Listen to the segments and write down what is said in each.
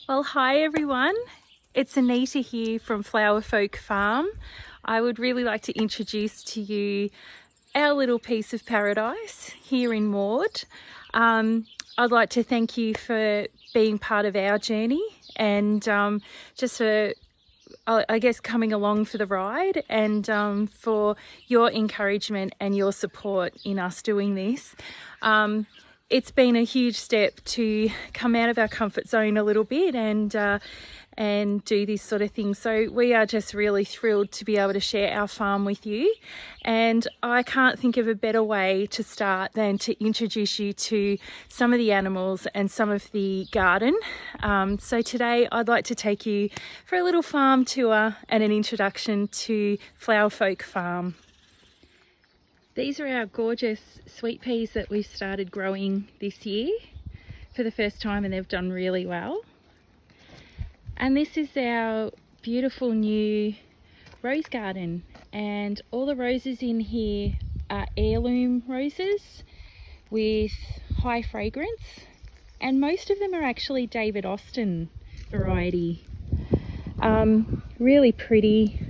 Well, hi everyone. It's Anita here from Flowerfolk Farm. I would really like to introduce to you our little piece of paradise here in Maud. I'd like to thank you for being part of our journey and just for I guess coming along for the ride and for your encouragement and your support in us doing this. It's been a huge step to come out of our comfort zone a little bit and do this sort of thing. So we are just really thrilled to be able to share our farm with you. And I can't think of a better way to start than to introduce you to some of the animals and some of the garden. So today I'd like to take you for a little farm tour and an introduction to Flowerfolk Farm. These are our gorgeous sweet peas that we've started growing this year for the first time, and they've done really well. And this is our beautiful new rose garden, and all the roses in here are heirloom roses with high fragrance, and most of them are actually David Austin variety. Really pretty,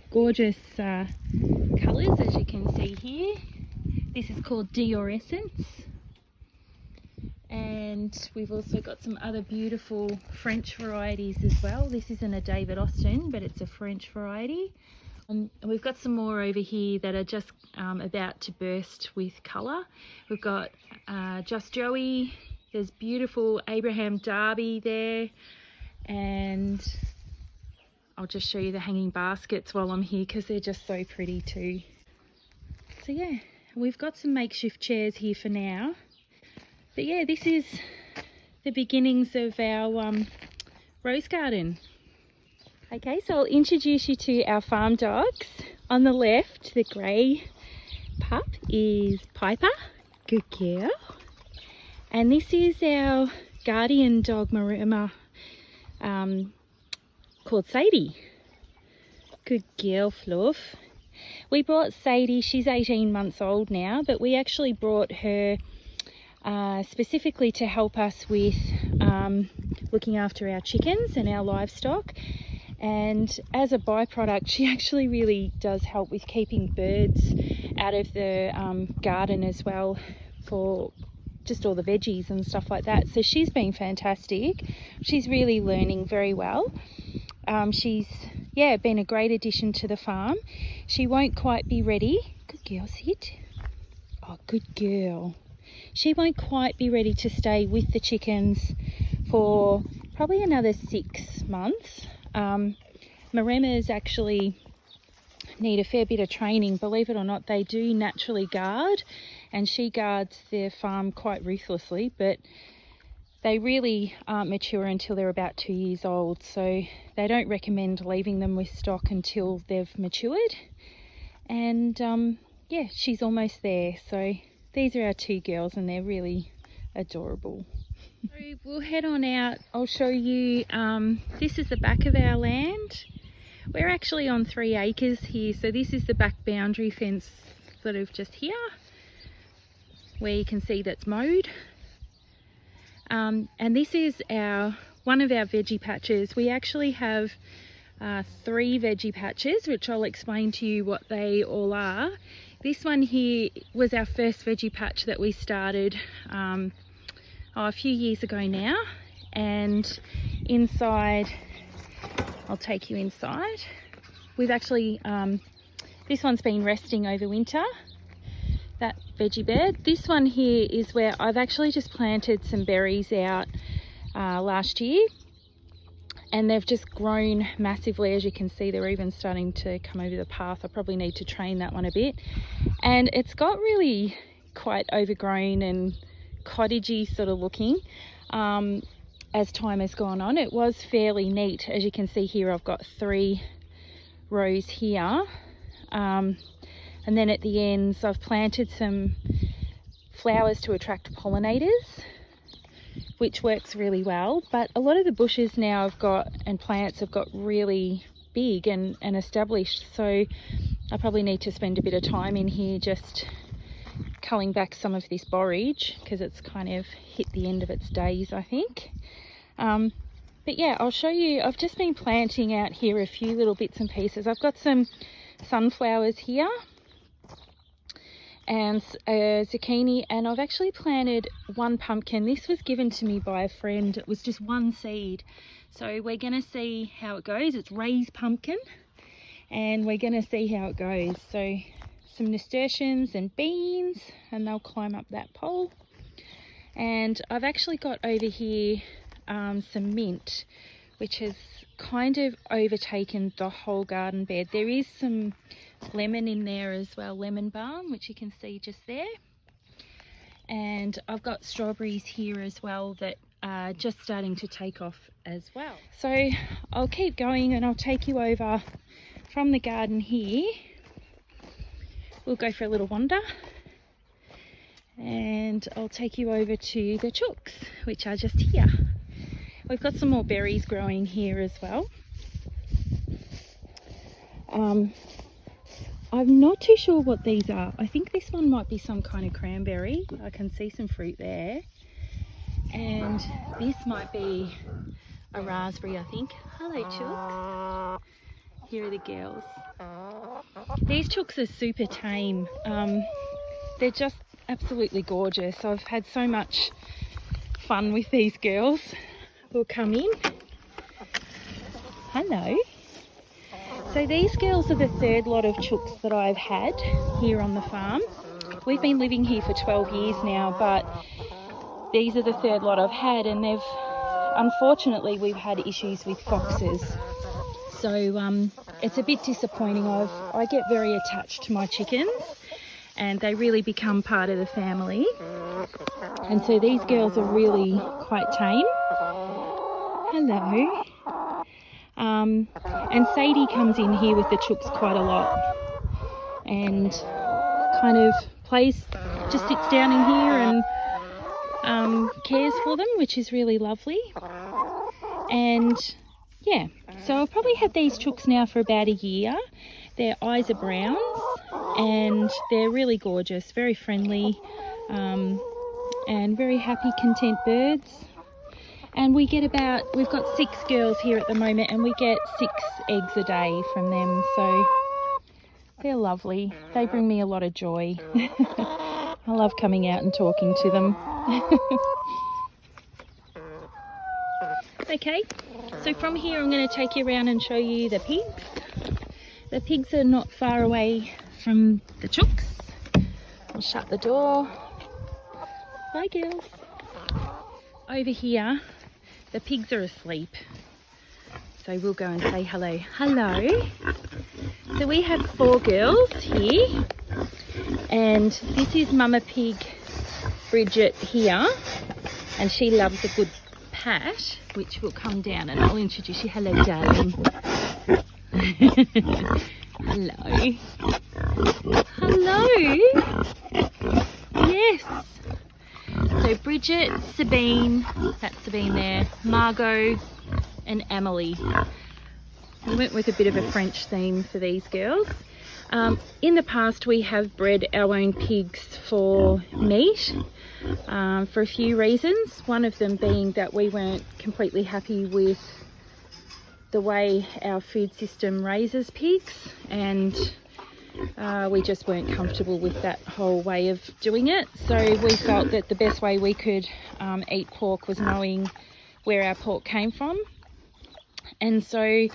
gorgeous colours, as you can see here. This is called Diorescence, and we've also got some other beautiful French varieties as well. This isn't a David Austin, but it's a French variety. We've got some more over here that are just about to burst with colour. We've got Just Joey, there's beautiful Abraham Derby there, and I'll just show you the hanging baskets while I'm here because they're just so pretty too. So yeah, we've got some makeshift chairs here for now. But yeah, this is the beginnings of our rose garden. Okay, so I'll introduce you to our farm dogs. On the left, the grey pup is Piper, good girl. And this is our guardian dog, Marima, called Sadie. Good girl, Fluff. We brought Sadie, she's 18 months old now, but we actually brought her specifically to help us with looking after our chickens and our livestock. And as a byproduct, she actually really does help with keeping birds out of the garden as well, for just all the veggies and stuff like that. So she's been fantastic. She's really learning very well. She's been a great addition to the farm. She won't quite be ready. Good girl, sit. Oh, good girl. She won't quite be ready to stay with the chickens for probably another 6 months. Marimas actually need a fair bit of training. Believe it or not, they do naturally guard, and she guards their farm quite ruthlessly, but they really aren't mature until they're about 2 years old, so they don't recommend leaving them with stock until they've matured. And yeah, she's almost there. So these are our two girls, and they're really adorable. So we'll head on out. I'll show you, this is the back of our land. We're actually on 3 acres here, so this is the back boundary fence sort of just here, where you can see that's mowed. And this is one of our veggie patches. We actually have 3 veggie patches, which I'll explain to you what they all are. This one here was our first veggie patch that we started a few years ago now, and inside, I'll take you inside. We've actually, this one's been resting over winter, that veggie bed. This one here is where I've actually just planted some berries out last year, and they've just grown massively. As you can see, they're even starting to come over the path. I probably need to train that one a bit. And it's got really quite overgrown and cottagey sort of looking as time has gone on. It was fairly neat. As you can see here, I've got 3 rows here, and then at the ends I've planted some flowers to attract pollinators, which works really well. But a lot of the bushes now and plants have got really big and established, so I probably need to spend a bit of time in here just culling back some of this borage, because it's kind of hit the end of its days, I think. But yeah, I'll show you. I've just been planting out here a few little bits and pieces. I've got some sunflowers here and zucchini, and I've actually planted one pumpkin. This was given to me by a friend. It was just one seed, so we're gonna see how it goes. It's raised pumpkin, and we're gonna see how it goes. So some nasturtiums and beans, and they'll climb up that pole. And I've actually got over here some mint, which has kind of overtaken the whole garden bed. There is some lemon in there as well, lemon balm, which you can see just there. And I've got strawberries here as well that are just starting to take off as well. So I'll keep going and I'll take you over from the garden here. We'll go for a little wander and I'll take you over to the chooks, which are just here. We've got some more berries growing here as well. I'm not too sure what these are. I think this one might be some kind of cranberry. I can see some fruit there. And this might be a raspberry, I think. Hello, chooks. Here are the girls. These chooks are super tame. They're just absolutely gorgeous. I've had so much fun with these girls. We'll come in. Hello. So these girls are the third lot of chooks that I've had here on the farm. We've been living here for 12 years now, but these are the third lot I've had, and unfortunately we've had issues with foxes. So it's a bit disappointing. I get very attached to my chickens and they really become part of the family. And so these girls are really quite tame. Hello. And Sadie comes in here with the chooks quite a lot and kind of just sits down in here and cares for them, which is really lovely. And yeah, so I've probably had these chooks now for about a year. Their eyes are browns and they're really gorgeous, very friendly, and very happy, content birds. And we've got 6 girls here at the moment, and we get 6 eggs a day from them. So they're lovely. They bring me a lot of joy. I love coming out and talking to them. Okay, so from here I'm going to take you around and show you the pigs. The pigs are not far away from the chooks. I'll shut the door. Bye, girls. Over here, the pigs are asleep, so we'll go and say hello. Hello. So we have 4 girls here, and this is Mama Pig Bridget here, and she loves a good pat, which will come down and I'll introduce you. Hello, darling. Hello. Hello. Yes. So Bridget, Sabine, that's Sabine there, Margot and Emily. We went with a bit of a French theme for these girls. In the past we have bred our own pigs for meat for a few reasons. One of them being that we weren't completely happy with the way our food system raises pigs, and we just weren't comfortable with that whole way of doing it. So we felt that the best way we could eat pork was knowing where our pork came from. And so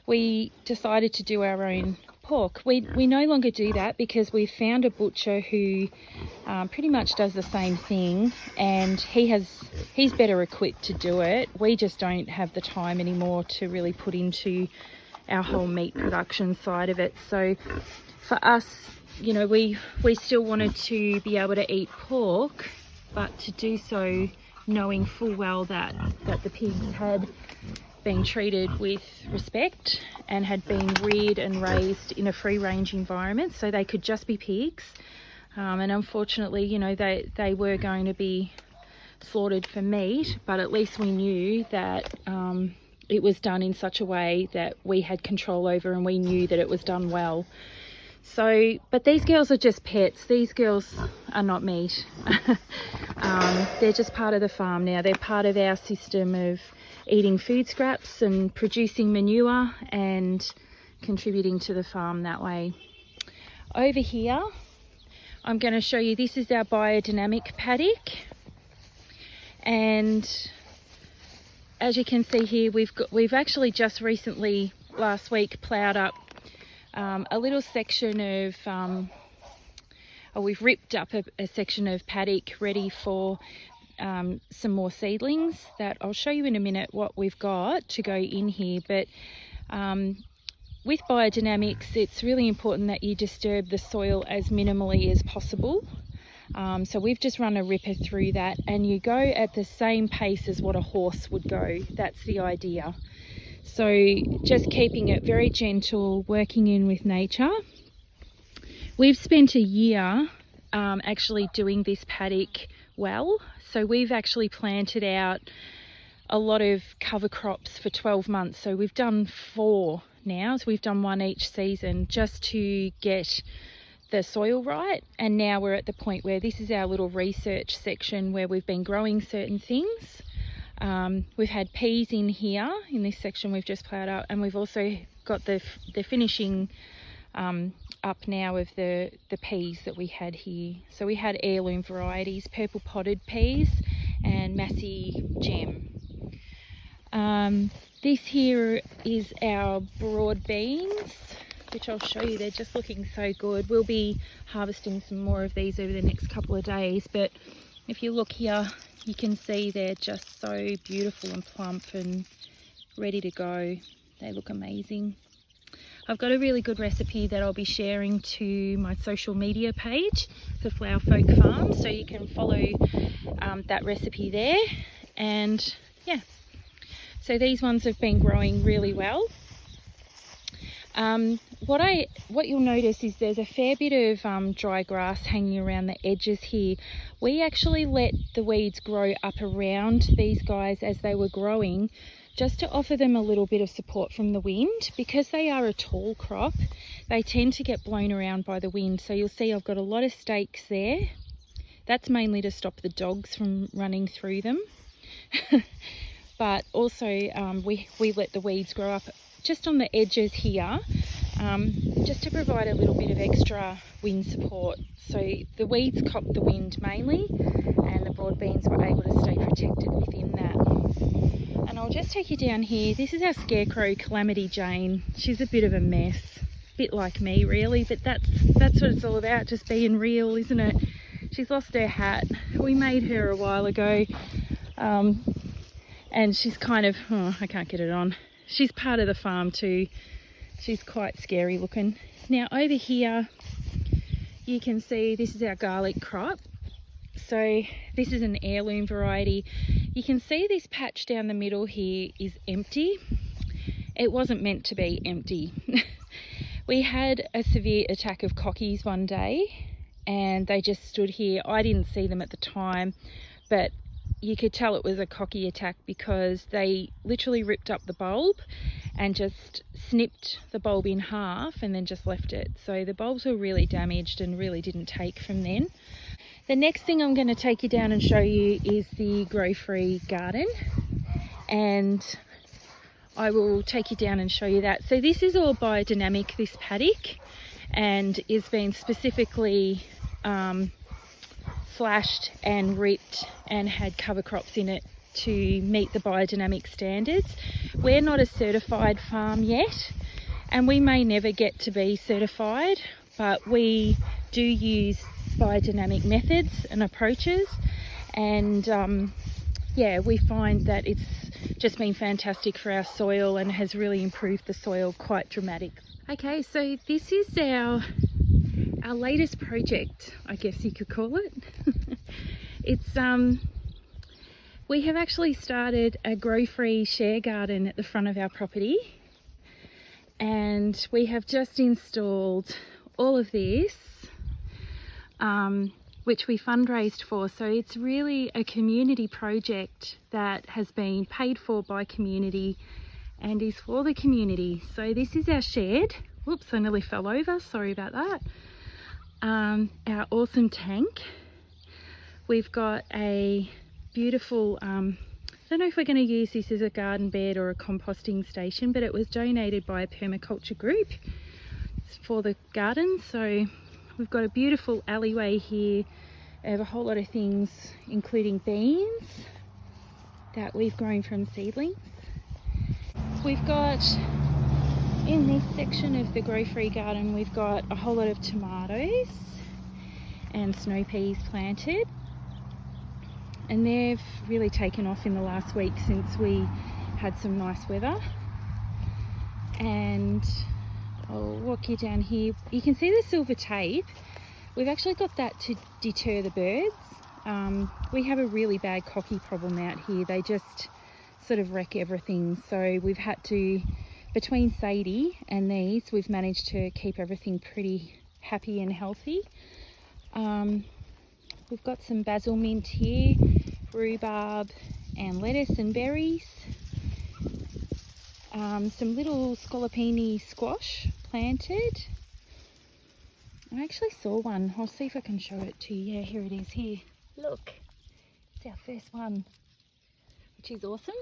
we decided to do our own pork. We no longer do that because we found a butcher who pretty much does the same thing, and he's better equipped to do it. We just don't have the time anymore to really put into our whole meat production side of it. So for us, you know, we still wanted to be able to eat pork, but to do so knowing full well that the pigs had been treated with respect and had been reared and raised in a free range environment, so they could just be pigs. And unfortunately, you know, they were going to be slaughtered for meat, but at least we knew that it was done in such a way that we had control over, and we knew that it was done well. So, but these girls are just pets. These girls are not meat. They're just part of the farm now. They're part of our system of eating food scraps and producing manure and contributing to the farm that way. Over here, I'm going to show you, this is our biodynamic paddock, and as you can see here, we've actually just recently, last week, ploughed up a little section of, we've ripped up a section of paddock ready for some more seedlings that I'll show you in a minute what we've got to go in here. But with biodynamics, it's really important that you disturb the soil as minimally as possible. So we've just run a ripper through that, and you go at the same pace as what a horse would go. That's the idea. So just keeping it very gentle, working in with nature. We've spent a year actually doing this paddock well. So we've actually planted out a lot of cover crops for 12 months. So we've done 4 now. So we've done 1 each season just to get the soil right. And now we're at the point where this is our little research section where we've been growing certain things. We've had peas in here in this section we've just ploughed up, and we've also got the finishing up now of the peas that we had here. So we had heirloom varieties, purple potted peas and Massey gem. This here is our broad beans, which I'll show you. They're just looking so good. We'll be harvesting some more of these over the next couple of days, but if you look here, you can see they're just so beautiful and plump and ready to go. They look amazing. I've got a really good recipe that I'll be sharing to my social media page for Flowerfolk Farm, so you can follow that recipe there. And yeah, so these ones have been growing really well. What you'll notice is there's a fair bit of dry grass hanging around the edges here. We actually let the weeds grow up around these guys as they were growing, just to offer them a little bit of support from the wind. Because they are a tall crop, they tend to get blown around by the wind. So you'll see I've got a lot of stakes there. That's mainly to stop the dogs from running through them. But also we let the weeds grow up just on the edges here, just to provide a little bit of extra wind support. So the weeds copped the wind mainly, and the broad beans were able to stay protected within that. And I'll just take you down here. This is our scarecrow, Calamity Jane. She's a bit of a mess, a bit like me really, but that's what it's all about, just being real, isn't it? She's lost her hat. We made her a while ago, and she's kind of, I can't get it on. She's part of the farm too. She's quite scary looking. Now over here, you can see this is our garlic crop. So this is an heirloom variety. You can see this patch down the middle here is empty. It wasn't meant to be empty. We had a severe attack of cockies one day, and they just stood here. I didn't see them at the time, but you could tell it was a cocky attack because they literally ripped up the bulb and just snipped the bulb in half and then just left it. So the bulbs were really damaged and really didn't take from then. The next thing I'm going to take you down and show you is the grow-free garden, and I will take you down and show you that. So this is all biodynamic, this paddock, and is being specifically slashed and ripped and had cover crops in it to meet the biodynamic standards. We're not a certified farm yet, and we may never get to be certified, but we do use biodynamic methods and approaches, and yeah, we find that it's just been fantastic for our soil and has really improved the soil quite dramatically. Okay, so this is our latest project, I guess you could call it. It's we have actually started a grow-free share garden at the front of our property, and we have just installed all of this, which we fundraised for. So it's really a community project that has been paid for by community and is for the community. So this is our shed. Whoops, I nearly fell over, sorry about that. Our awesome tank. We've got a beautiful, I don't don't know if we're going to use this as a garden bed or a composting station, but it was donated by a permaculture group for the garden. So we've got a beautiful alleyway here. I have a whole lot of things, including beans that we've grown from seedlings. We've got, in this section of the grow-free garden, we've got a whole lot of tomatoes and snow peas planted. And they've really taken off in the last week since we had some nice weather. And I'll walk you down here. You can see the silver tape. We've actually got that to deter the birds. We have a really bad cocky problem out here. They just sort of wreck everything. So we've had to, between Sadie and these, we've managed to keep everything pretty happy and healthy. We've got some basil mint here, rhubarb and lettuce and berries. Some little scallopini squash planted. I actually saw one. I'll see if I can show it to you. Yeah, here it is here. Look, it's our first one, which is awesome.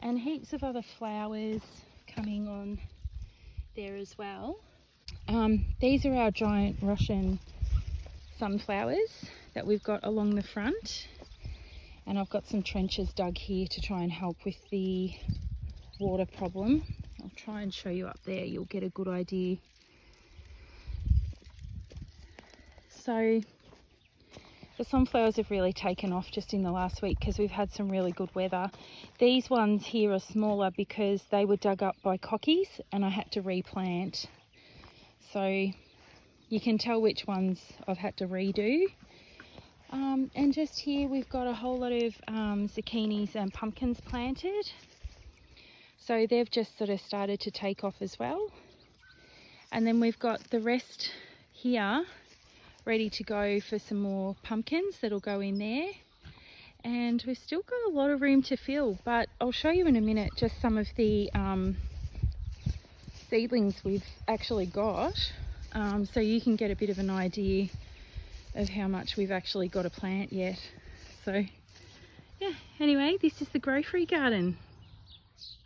And heaps of other flowers coming on there as well. These are our giant Russian sunflowers that we've got along the front, and I've got some trenches dug here to try and help with the water problem. I'll try and show you up there, you'll get a good idea. So the sunflowers have really taken off just in the last week because we've had some really good weather. These ones here are smaller because they were dug up by cockies and I had to replant. So you can tell which ones I've had to redo. And just here we've got a whole lot of zucchinis and pumpkins planted. So they've just sort of started to take off as well. And then we've got the rest here ready to go for some more pumpkins that'll go in there. And we've still got a lot of room to fill, but I'll show you in a minute just some of the seedlings we've actually got. So you can get a bit of an idea of how much we've actually got to plant yet. So yeah, anyway, this is the grow-free garden.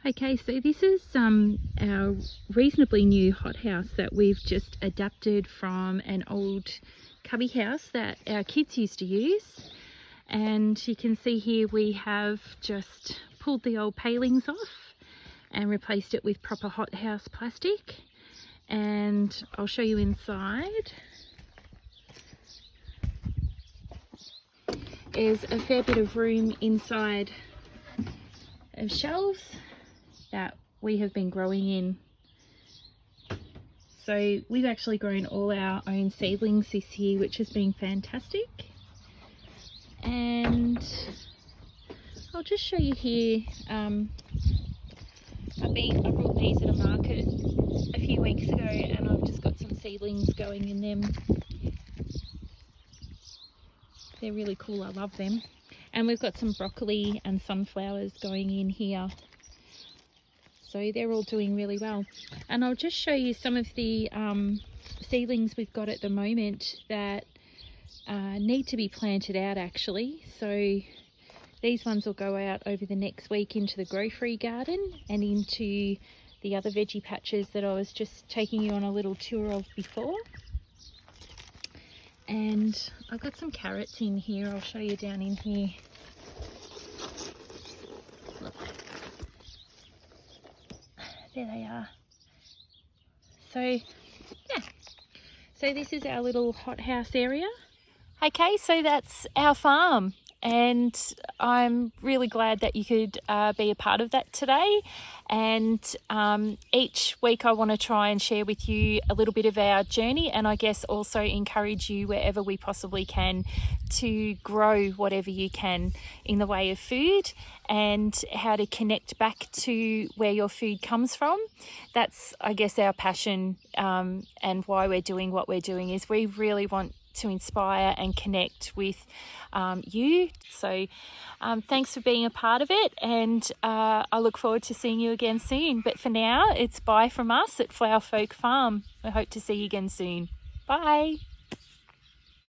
Okay, so this is our reasonably new hothouse that we've just adapted from an old cubby house that our kids used to use. And you can see here we have just pulled the old palings off and replaced it with proper hothouse plastic. And I'll show you inside. There's a fair bit of room inside of shelves that we have been growing in. So we've actually grown all our own seedlings this year, which has been fantastic. And I'll just show you here. I brought these at a market a few weeks ago and I've just got some seedlings going in them. They're really cool, I love them. And we've got some broccoli and sunflowers going in here. So they're all doing really well. And I'll just show you some of the seedlings we've got at the moment that need to be planted out actually. So these ones will go out over the next week into the grow-free garden and into the other veggie patches that I was just taking you on a little tour of before. And I've got some carrots in here. I'll show you down in here. Look. There they are. So yeah, so this is our little hothouse area. Okay, so that's our farm, and I'm really glad that you could be a part of that today. And each week I want to try and share with you a little bit of our journey, and I guess also encourage you wherever we possibly can to grow whatever you can in the way of food and how to connect back to where your food comes from. That's, I guess, our passion, and why we're doing what we're doing is we really want to inspire and connect with you. So thanks for being a part of it, and I look forward to seeing you again soon. But for now, it's bye from us at Flowerfolk Farm. I hope to see you again soon. Bye.